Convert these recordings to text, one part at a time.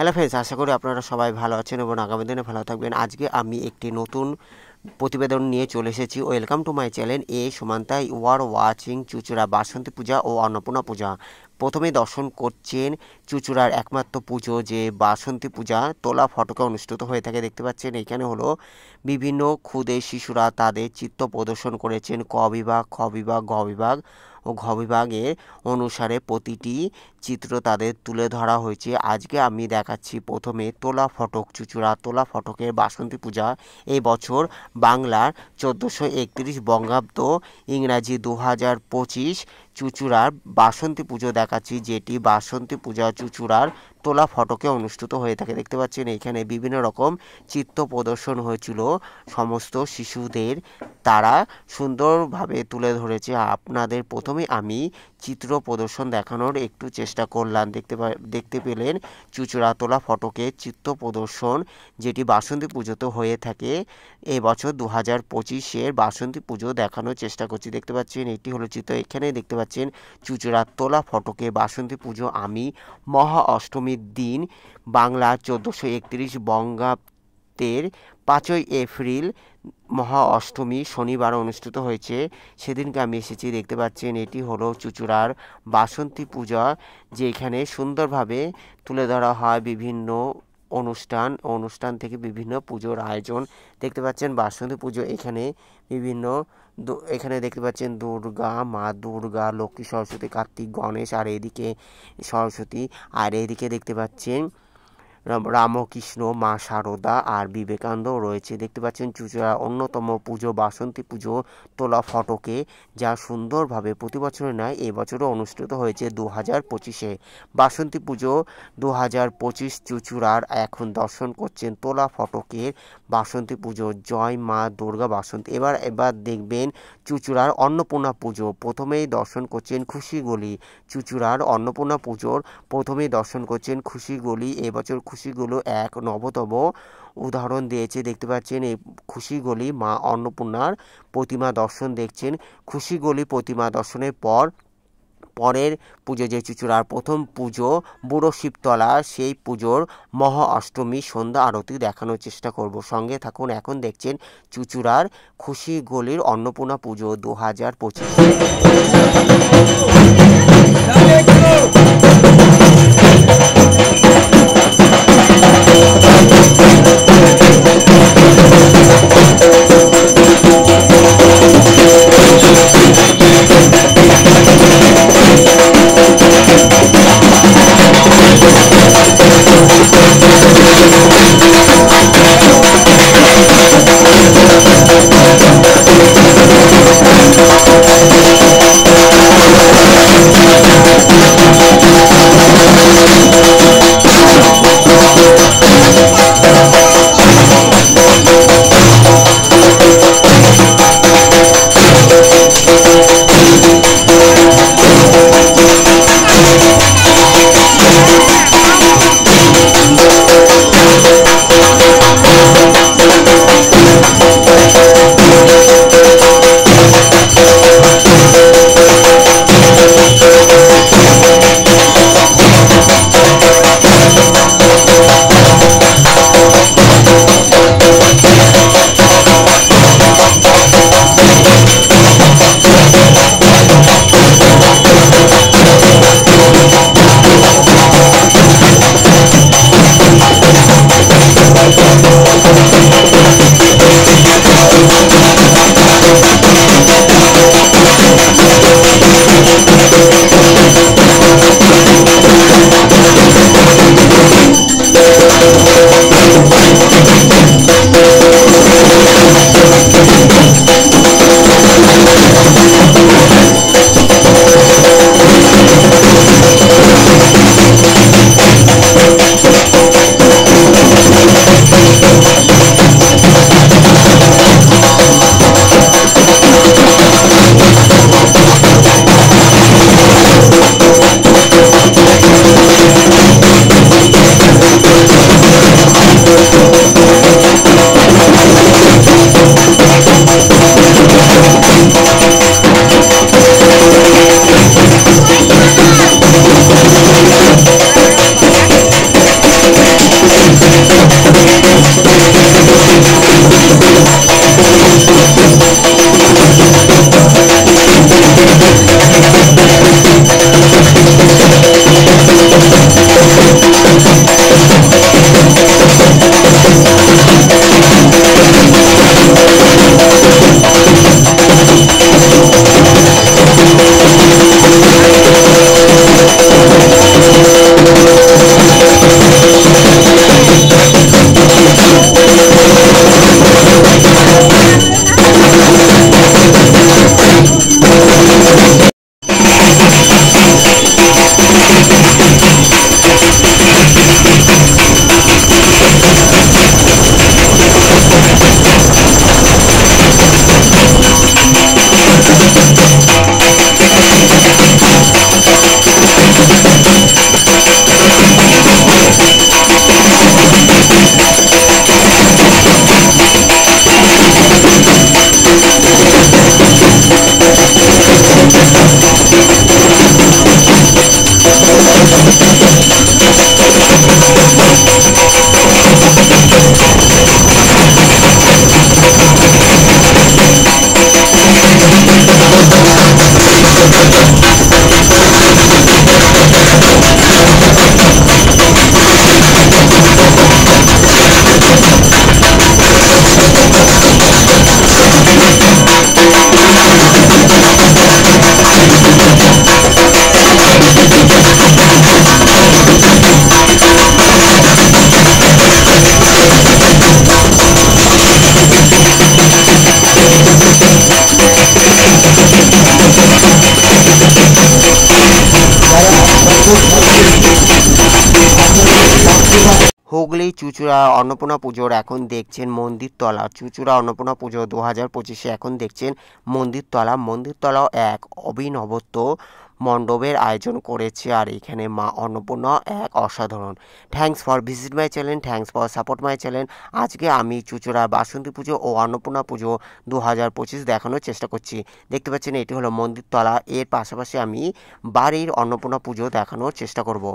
Hello friends, আশা করি আপনারা সবাই ভালো আছেন এবং আগামী দিনে ভালো থাকবেন। আজকে আমি একটি নতুন প্রতিবেদন নিয়ে চলে এসেছি। ওয়েলকাম টু মাই চ্যানেল এ Samanta. You are watching Chuchura Basanti Puja ও অন্নপূর্ণা পূজা। প্রথমে দর্শন করছেন চুচুড়ার একমাত্র পুজো যে বাসন্তী পূজা তোলা ফটকে অনুষ্ঠিত হয়ে থাকে। দেখতে পাচ্ছেন এখানে হলো বিভিন্ন ক্ষুদে শিশুরা তাদের চিত্র প্রদর্শন করেছেন। ক বিভাগ, খ বিভাগ, গ বিভাগ ও ঘ বিভাগের অনুসারে প্রতিটি চিত্র তাদের তুলে ধরা হয়েছে। আজকে আমি দেখাচ্ছি প্রথমে তোলা ফটক, চুচুড়া তোলা ফটকের বাসন্তী পূজা। এই বছর বাংলার 1431 বঙ্গাব্দ, ইংরাজি 2025 চুচুড়ার বাসন্তী পুজো দেখাচ্ছি, যেটি বাসন্তী পূজা চুচুড়ার তোলা ফটকে অনুষ্ঠিত হয়ে থাকে। দেখতে পাচ্ছেন এখানে বিভিন্ন রকম চিত্র প্রদর্শন হয়েছিল সমস্ত শিশুদের, তারা সুন্দরভাবে তুলে ধরেছে। আপনাদের প্রথমে আমি চিত্র প্রদর্শন দেখানোর একটু চেষ্টা করলাম। দেখতে পেলেন চুচুড়া তোলা ফটকে চিত্র প্রদর্শন, যেটি বাসন্তী পুজোতে হয়ে থাকে। এবছর 2025-এর বাসন্তী পুজো দেখানোর চেষ্টা করছি। দেখতে পাচ্ছেন এটি হলো চিত্র। এখানে দেখতে পাচ্ছেন চুচুড়া তোলা ফটকে বাসন্তী পুজো। আমি মহা অষ্টমীর দিন বাংলা 1431 বঙ্গাব্দের 5ই এপ্রিল মহা অষ্টমী শনিবার অনুষ্ঠিত হয়েছে, সেদিনকে আমি এসেছি। দেখতে পাচ্ছেন এটি হলো চুচুড়ার বাসন্তী পূজা, যে এখানে সুন্দরভাবে তুলে ধরা হয় বিভিন্ন অনুষ্ঠান থেকে বিভিন্ন পুজোর আয়োজন। দেখতে পাচ্ছেন বাসন্তী পুজো এখানে বিভিন্ন এখানে দেখতে পাচ্ছেন দুর্গা, মা দুর্গা, লক্ষ্মী, সরস্বতী, কার্তিক, গণেশ, আর এদিকে সরস্বতী, আর এদিকে দেখতে পাচ্ছেন রামকৃষ্ণ, মা শারদা আর বিবেকানন্দ রয়েছে। দেখতে পাচ্ছেন চুচুড়া অন্যতম পুজো বাসন্তী পুজো তোলা ফটকে, যা সুন্দরভাবে প্রতি বছরের ন্যায় এবছরও অনুষ্ঠিত হয়েছে 2025-এ। বাসন্তী পুজো 2025 চুচুড়ার এখন দর্শন করছেন তোলা ফটকের বাসন্তী পুজো। জয় মা দুর্গা বাসন্তী। এবার দেখবেন চুচুড়ার অন্নপূর্ণা পুজো। প্রথমেই দর্শন করছেন খুশিগলি। চুচুড়ার অন্নপূর্ণা পুজোর প্রথমেই দর্শন করছেন খুশিগলি। এবছর খুশিগুলো এক নবতম উদাহরণ দিয়েছে। দেখতে পাচ্ছেন এই খুশিগলি মা অন্নপূর্ণার প্রতিমা দর্শন দেখছেন। খুশিগলি প্রতিমা দর্শনের পরের পুজো যে চুচুড়ার প্রথম পুজো বুড়ো শিবতলা, সেই পুজোর মহা অষ্টমী সন্ধ্যা আরতি দেখানোর চেষ্টা করব। সঙ্গে থাকুন। এখন দেখছেন চুচুড়ার খুশিগলির অন্নপূর্ণা পুজো 2025। হুগলি চুঁচুড়া অন্নপূর্ণা পুজোর এখন দেখছেন মন্দিরতলা। চুঁচুড়া অন্নপূর্ণা পুজো 2025 এখন দেখছেন মন্দিরতলা। মন্দিরতলাও এক অভিনবত্ব মণ্ডপের আয়োজন করেছে, আর এখানে মা অন্নপূর্ণা এক অসাধারণ। Thanks for visit my channel, thanks for support my channel. আজকে আমি চুঁচুড়া বাসন্তী পুজো ও অন্নপূর্ণা পুজো 2025 দেখানোর চেষ্টা করছি। দেখতে পাচ্ছেন এটি হলো মন্দিরতলা, এর পাশাপাশি আমি বাড়ির অন্নপূর্ণা পুজো দেখানোর চেষ্টা করব।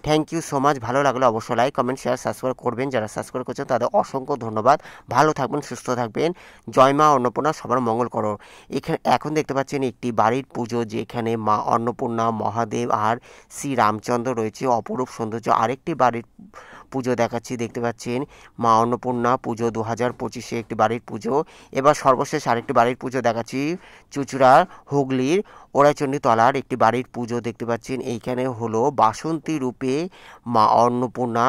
Thank you so much. ভালো লাগলে অবশ্যই লাইক, কমেন্ট, শেয়ার, সাবস্ক্রাইব করবেন। যারা সাবস্ক্রাইব করছেন তাদের অসংখ্য ধন্যবাদ। ভালো থাকবেন, সুস্থ থাকবেন। জয় মা অন্নপূর্ণা, সবার মঙ্গল করো। এখানে এখন দেখতে পাচ্ছেন একটি বাড়ির পুজো, যেখানে মা অন্নপূর্ণা, মহাদেব আর শ্রী রামচন্দ্র রয়েছে, অপরূপ সৌন্দর্য। আরেকটি বাড়ির পুজো দেখাচ্ছি, দেখতে পাচ্ছেন মা অন্নপূর্ণা পুজো 2025 একটি বাড়ির পুজো। এবার সর্বশেষ আরেকটি বাড়ির পুজো দেখাচ্ছি, চুঁচুড়ার হুগলির ওরাইচণ্ডী তলার একটি বাড়ির পুজো দেখতে পাচ্ছেন। এইখানে হলো বাসন্তী রূপে মা অন্নপূর্ণা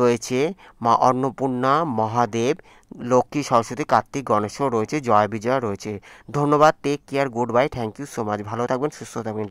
রয়েছে, মা অন্নপূর্ণা, মহাদেব, লক্ষ্মী, সরস্বতী, কার্তিক, গণেশও রয়েছে, জয় বিজয়া রয়েছে। ধন্যবাদ। Take care, good bye, thank you so much. ভালো থাকবেন, সুস্থ থাকবেন।